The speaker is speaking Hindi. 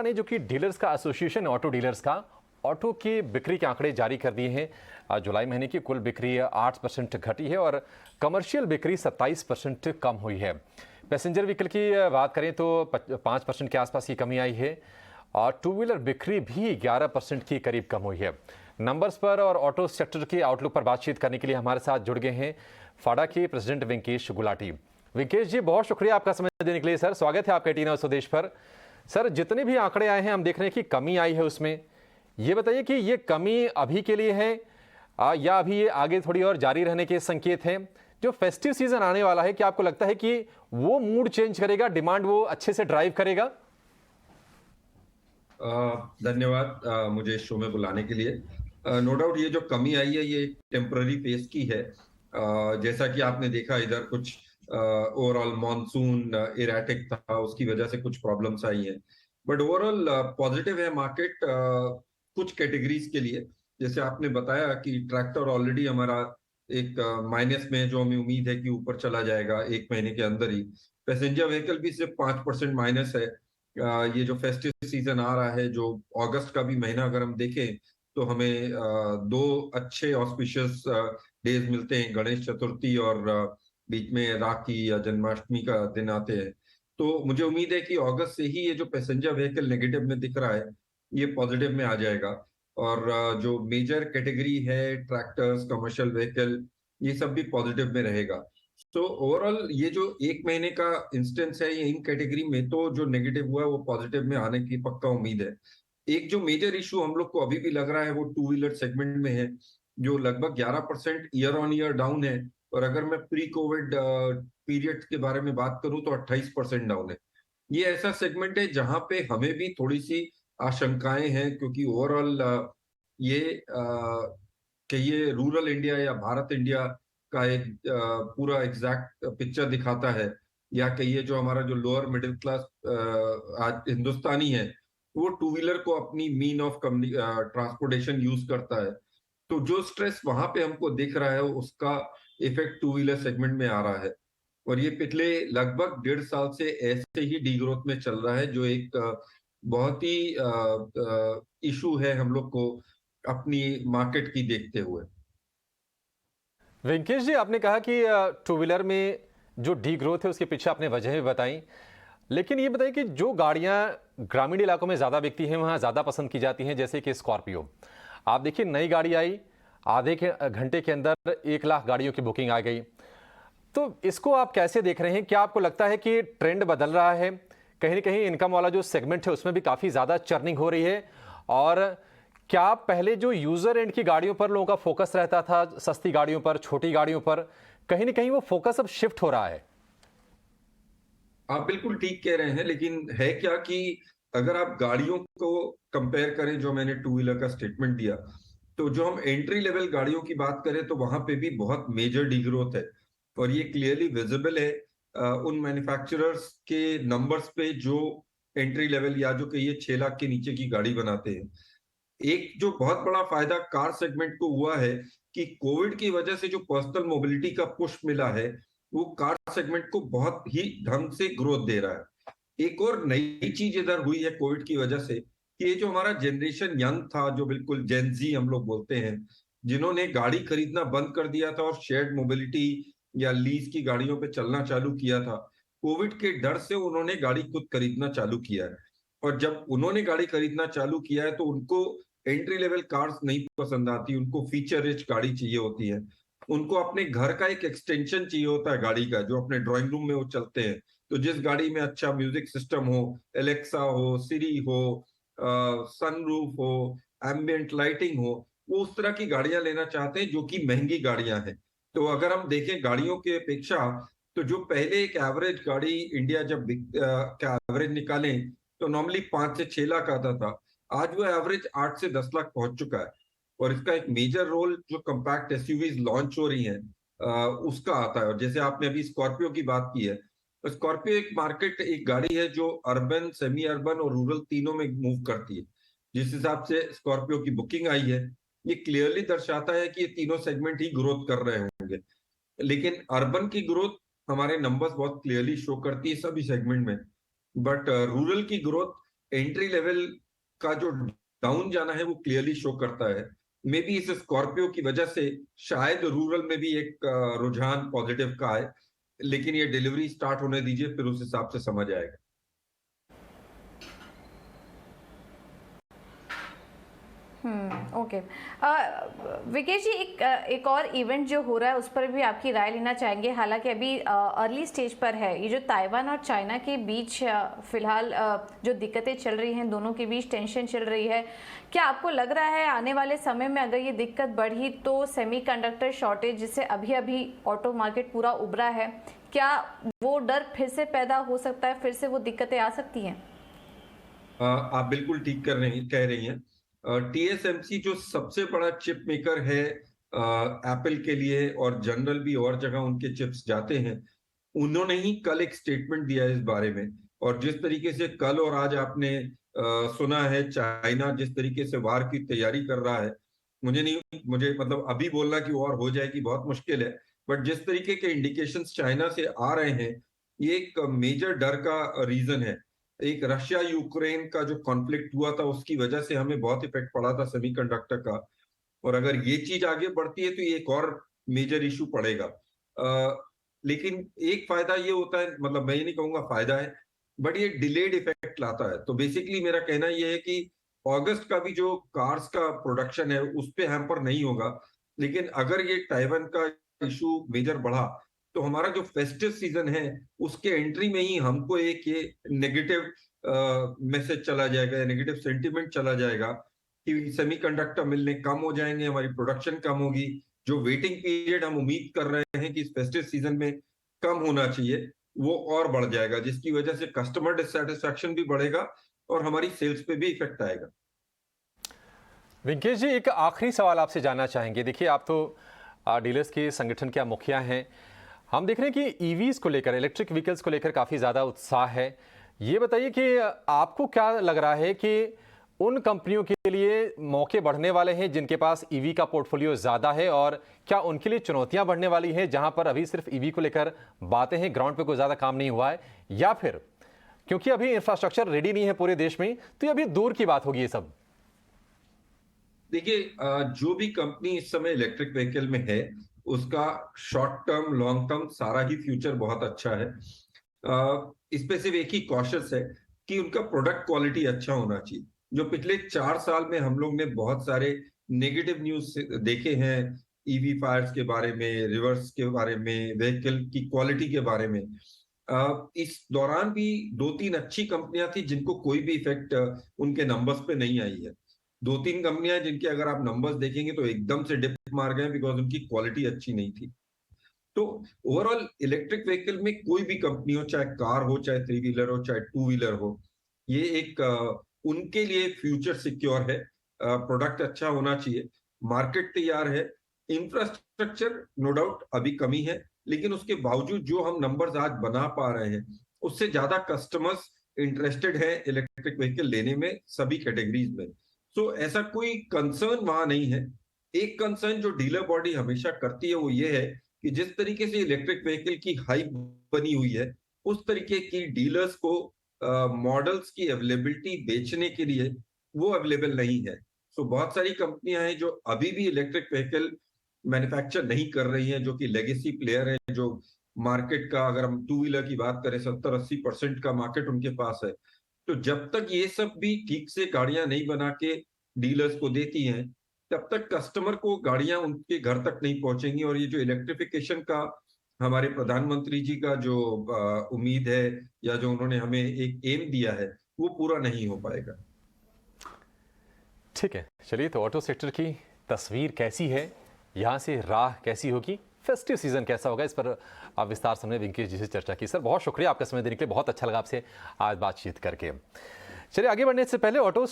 ने जो कि डीलर्स का एसोसिएशन ऑटो डीलर्स का ऑटो की बिक्री के आंकड़े जारी कर दिए हैं। जुलाई महीने की कुल बिक्री 8% घटी है और कमर्शियल बिक्री 27% कम हुई है। पैसेंजर व्हीकल की बात करें तो 5% के आसपास की कमी आई है और टू व्हीलर बिक्री भी 11% के करीब कम हुई है। नंबर्स पर और ऑटो सेक्टर के आउटलुक पर बातचीत करने के लिए हमारे साथ जुड़ गए हैं फाड़ा के प्रेसिडेंट वेंकेश गुलाटी। वेंकेश जी, बहुत शुक्रिया आपका समय देने के लिए। सर, स्वागत है आपका टीना स्वदेश पर। सर, जितने भी आंकड़े आए हैं हम देख रहे हैं कि कमी आई है उसमें। ये बताइए कि ये कमी अभी के लिए है या अभी ये आगे थोड़ी और जारी रहने के संकेत हैं? जो फेस्टिव सीजन आने वाला है, क्या आपको लगता है कि वो मूड चेंज करेगा, डिमांड वो अच्छे से ड्राइव करेगा? धन्यवाद मुझे इस शो में बुलाने के लिए। नो डाउट ये जो कमी आई है ये टेम्पररी फेज की है। जैसा कि आपने देखा इधर कुछ ओवरऑल मॉनसून इरेटिक था, उसकी वजह से कुछ प्रॉब्लम्स आई हैं, बट ओवरऑल पॉजिटिव है मार्केट कुछ कैटेगरीज के लिए। जैसे आपने बताया कि ट्रैक्टर ऑलरेडी हमारा एक माइनस में, जो हमें उम्मीद है कि ऊपर चला जाएगा एक महीने के अंदर ही। पैसेंजर व्हीकल भी सिर्फ 5% माइनस है। ये जो फेस्टिव सीजन आ रहा है, जो अगस्त का भी महीना अगर हम देखें तो हमें दो अच्छे ऑस्पिशियस डेज मिलते हैं, गणेश चतुर्थी और बीच में राखी या जन्माष्टमी का दिन आते हैं। तो मुझे उम्मीद है कि अगस्त से ही ये जो पैसेंजर व्हीकल नेगेटिव में दिख रहा है ये पॉजिटिव में आ जाएगा। और जो मेजर कैटेगरी है ट्रैक्टर्स, कमर्शियल व्हीकल, ये सब भी पॉजिटिव में रहेगा। तो ओवरऑल ये जो एक महीने का इंस्टेंस है, ये इन कैटेगरी में तो जो नेगेटिव हुआ है वो पॉजिटिव में आने की पक्का उम्मीद है। एक जो मेजर इशू हम लोग को अभी भी लग रहा है वो टू व्हीलर सेगमेंट में है, जो लगभग 11% ईयर ऑन ईयर डाउन है। और अगर मैं प्री कोविड पीरियड के बारे में बात करूं तो 28% डाउन है। ये ऐसा सेगमेंट है जहां पे हमें भी थोड़ी सी आशंकाएं हैं, क्योंकि ओवरऑल ये कहिए रूरल इंडिया या भारत इंडिया का एक पूरा एग्जैक्ट पिक्चर दिखाता है, या कहिए जो हमारा जो लोअर मिडिल क्लास आज हिंदुस्तानी है वो टू व्हीलर को अपनी मीन ऑफ ट्रांसपोर्टेशन यूज करता है। तो जो स्ट्रेस वहां पे हमको दिख रहा है उसका इफेक्ट टू व्हीलर सेगमेंट में आ रहा है। और ये पिछले लगभग 1.5 साल से ऐसे ही डीग्रोथ में चल रहा है, जो एक बहुत ही इशू है हम लोग को अपनी मार्केट की देखते हुए। वेंकेश जी, आपने कहा कि टू व्हीलर में जो डी ग्रोथ है उसके पीछे आपने वजह भी बताई, लेकिन ये बताइए कि जो गाड़ियां ग्रामीण इलाकों में ज़्यादा बिकती हैं, वहाँ ज़्यादा पसंद की जाती हैं, जैसे कि स्कॉर्पियो। आप देखिए, नई गाड़ी आई, आधे के घंटे के अंदर 1 लाख गाड़ियों की बुकिंग आ गई। तो इसको आप कैसे देख रहे हैं? क्या आपको लगता है कि ट्रेंड बदल रहा है? कहीं ना कहीं इनकम वाला जो सेगमेंट है उसमें भी काफ़ी ज़्यादा चर्निंग हो रही है? और क्या पहले जो यूज़र एंड की गाड़ियों पर लोगों का फोकस रहता था, सस्ती गाड़ियों पर, छोटी गाड़ियों पर, कहीं ना कहीं वो फोकस अब शिफ्ट हो रहा है? आप बिल्कुल ठीक कह रहे हैं, लेकिन है क्या कि अगर आप गाड़ियों को कंपेयर करें, जो मैंने टू व्हीलर का स्टेटमेंट दिया, तो जो हम एंट्री लेवल गाड़ियों की बात करें तो वहां पे भी बहुत मेजर डिग्रोथ है। और ये क्लियरली विजिबल है उन मैन्युफैक्चरर्स के नंबर्स पे जो एंट्री लेवल या जो कहिए 6 लाख के नीचे की गाड़ी बनाते हैं। एक जो बहुत बड़ा फायदा कार सेगमेंट को हुआ है कि कोविड की वजह से जो पर्सनल मोबिलिटी का पुश मिला है वो कार सेगमेंट को बहुत ही ढंग से ग्रोथ दे रहा है। एक और नई चीज इधर हुई है कोविड की वजह से कि ये जो हमारा जनरेशन यंग था, जो बिल्कुल जेनजी हम लोग बोलते हैं, जिन्होंने गाड़ी खरीदना बंद कर दिया था और शेयर्ड मोबिलिटी या लीज की गाड़ियों पे चलना चालू किया था, कोविड के डर से उन्होंने गाड़ी खुद खरीदना चालू किया है। और जब उन्होंने गाड़ी खरीदना चालू किया है तो उनको एंट्री लेवल कार्स नहीं पसंद आती, उनको फीचर रिच गाड़ी चाहिए होती है। उनको अपने घर का एक एक्सटेंशन चाहिए होता है गाड़ी का, जो अपने ड्राइंग रूम में वो चलते हैं। तो जिस गाड़ी में अच्छा म्यूजिक सिस्टम हो, एलेक्सा हो, सिरी हो, सनरूफ हो, एम्बियंट लाइटिंग हो, वो उस तरह की गाड़ियां लेना चाहते हैं जो कि महंगी गाड़ियां हैं। तो अगर हम देखें गाड़ियों के अपेक्षा, तो जो पहले एक एवरेज गाड़ी इंडिया जब का एवरेज निकालें तो नॉर्मली 5 से 6 लाख आता था, आज वो एवरेज 8 से 10 लाख पहुंच चुका है। और इसका एक मेजर रोल जो कंपैक्ट एसयूवीज लॉन्च हो रही हैं उसका आता है। और जैसे आपने अभी स्कॉर्पियो की बात की है, तो स्कॉर्पियो एक मार्केट, एक गाड़ी है जो अर्बन, सेमी अर्बन और रूरल तीनों में मूव करती है। जिस हिसाब से स्कॉर्पियो की बुकिंग आई है, ये क्लियरली दर्शाता है कि ये तीनों सेगमेंट ही ग्रोथ कर रहे होंगे। लेकिन अर्बन की ग्रोथ हमारे नंबर्स बहुत क्लियरली शो करती है सभी सेगमेंट में, बट रूरल की ग्रोथ एंट्री लेवल का जो डाउन जाना है वो क्लियरली शो करता है। मे बी इस स्कॉर्पियो की वजह से शायद रूरल में भी एक रुझान पॉजिटिव का है, लेकिन ये डिलीवरी स्टार्ट होने दीजिए, फिर उस हिसाब से समझ आएगा। ओके। विकेश जी, एक और इवेंट जो हो रहा है उस पर भी आपकी राय लेना चाहेंगे। हालांकि अभी अर्ली स्टेज पर है। ये जो ताइवान और चाइना के बीच फिलहाल जो दिक्कतें चल रही हैं, दोनों के बीच टेंशन चल रही है, क्या आपको लग रहा है आने वाले समय में अगर ये दिक्कत बढ़ी तो सेमीकंडक्टर शॉर्टेज, जिससे अभी अभी ऑटो मार्केट पूरा उभरा है, क्या वो डर फिर से पैदा हो सकता है, फिर से वो दिक्कतें आ सकती हैं? आप बिल्कुल ठीक कह रही हैं। टीएसएमसी जो सबसे बड़ा चिप मेकर है एप्पल के लिए, और जनरल भी और जगह उनके चिप्स जाते हैं, उन्होंने ही कल एक स्टेटमेंट दिया है इस बारे में। और जिस तरीके से कल और आज आपने सुना है, चाइना जिस तरीके से वार की तैयारी कर रहा है, मुझे मतलब अभी बोलना कि वॉर हो जाएगी बहुत मुश्किल है, बट जिस तरीके के इंडिकेशंस चाइना से आ रहे हैं, ये एक मेजर डर का रीजन है। एक रशिया यूक्रेन का जो कॉन्फ्लिक्ट हुआ था, उसकी वजह से हमें बहुत इफेक्ट पड़ा था सेमीकंडक्टर का, और अगर ये चीज आगे बढ़ती है तो ये एक और मेजर इशू पड़ेगा। लेकिन एक फायदा ये होता है, मतलब मैं ये नहीं कहूंगा फायदा है, बट ये डिलेड इफेक्ट लाता है। तो बेसिकली मेरा कहना ये है कि अगस्त का भी जो कार्स का प्रोडक्शन है उस पे हैम्पर नहीं होगा, लेकिन अगर ये ताइवान का इशू मेजर बढ़ा तो हमारा जो फेस्टिव सीजन है उसके एंट्री में ही हमको एक ये नेगेटिव मैसेज चला जाएगा, नेगेटिव सेंटिमेंट चला जाएगा कि सेमीकंडक्टर मिलने कम हो जाएंगे, हमारी प्रोडक्शन कम होगी। जो वेटिंग पीरियड हम उम्मीद कर रहे हैं कि इस फेस्टिव सीजन में कम होना चाहिए, वो और बढ़ जाएगा, जिसकी वजह से कस्टमर डिससेटिस्फैक्शन भी बढ़ेगा और हमारी सेल्स पे भी इफेक्ट आएगा। वेंकटेश जी, एक आखिरी सवाल आपसे जानना चाहेंगे। देखिए, आप तो डीलर्स के संगठन के मुखिया हैं। हम देख रहे हैं कि ईवीज को लेकर, इलेक्ट्रिक व्हीकल्स को लेकर काफ़ी ज़्यादा उत्साह है। ये बताइए कि आपको क्या लग रहा है कि उन कंपनियों के लिए मौके बढ़ने वाले हैं जिनके पास ईवी का पोर्टफोलियो ज़्यादा है, और क्या उनके लिए चुनौतियां बढ़ने वाली हैं जहां पर अभी सिर्फ ईवी को लेकर बातें हैं, ग्राउंड पे कोई ज़्यादा काम नहीं हुआ है, या फिर क्योंकि अभी इंफ्रास्ट्रक्चर रेडी नहीं है पूरे देश में तो ये अभी दूर की बात होगी ये सब? देखिए, जो भी कंपनी इस समय इलेक्ट्रिक व्हीकल में है, उसका शॉर्ट टर्म लॉन्ग टर्म सारा ही फ्यूचर बहुत अच्छा है। इस पे सिर्फ एक ही कॉशियस है कि उनका प्रोडक्ट क्वालिटी अच्छा होना चाहिए। जो पिछले 4 साल में हम लोग ने बहुत सारे नेगेटिव न्यूज देखे हैं, ईवी फायर्स के बारे में, रिवर्स के बारे में, व्हीकल की क्वालिटी के बारे में। इस दौरान भी 2-3 अच्छी कंपनियां थी जिनको कोई भी इफेक्ट उनके नंबर्स पे नहीं आई है। 2-3 कंपनियां जिनके अगर आप नंबर्स देखेंगे तो एकदम से डिप मार गए बिकॉज उनकी क्वालिटी अच्छी नहीं थी। तो ओवरऑल इलेक्ट्रिक व्हीकल में कोई भी कंपनी हो, चाहे कार हो, चाहे 3 व्हीलर हो, चाहे 2 व्हीलर हो, ये एक उनके लिए फ्यूचर सिक्योर है। प्रोडक्ट अच्छा होना चाहिए, मार्केट तैयार है, इंफ्रास्ट्रक्चर नो डाउट अभी कमी है, लेकिन उसके बावजूद जो हम नंबर्स आज बना पा रहे हैं, उससे ज्यादा कस्टमर्स इंटरेस्टेड है इलेक्ट्रिक व्हीकल लेने में, सभी कैटेगरीज में। सो ऐसा कोई कंसर्न वहां नहीं है। एक कंसर्न जो डीलर बॉडी हमेशा करती है वो ये है कि जिस तरीके से इलेक्ट्रिक व्हीकल की हाइप बनी हुई है, उस तरीके की डीलर्स को मॉडल्स की अवेलेबिलिटी बेचने के लिए वो अवेलेबल नहीं है। सो बहुत सारी कंपनियां हैं जो अभी भी इलेक्ट्रिक व्हीकल मैन्युफैक्चर नहीं कर रही हैं, जो कि लेगेसी प्लेयर है, जो मार्केट का अगर हम 2 व्हीलर की बात करें 70-80% का मार्केट उनके पास है। तो जब तक ये सब भी ठीक से गाड़ियां नहीं बना के डीलर्स को देती हैं, तब तक कस्टमर को गाड़ियां उनके घर तक नहीं पहुंचेंगी, और ये जो इलेक्ट्रिफिकेशन का हमारे प्रधानमंत्री जी का जो उम्मीद है, या जो उन्होंने हमें एक एम दिया है, वो पूरा नहीं हो पाएगा। ठीक है, चलिए, तो ऑटो सेक्टर की तस्वीर कैसी है, यहाँ से राह कैसी होगी, फेस्टिव सीजन कैसा होगा, इस पर आप विस्तार से हमने वेंकटेश जी से चर्चा की। सर, बहुत शुक्रिया आपका समय देने के लिए, बहुत अच्छा लगा आपसे आज बातचीत करके। चलिए, आगे बढ़ने से पहले ऑटो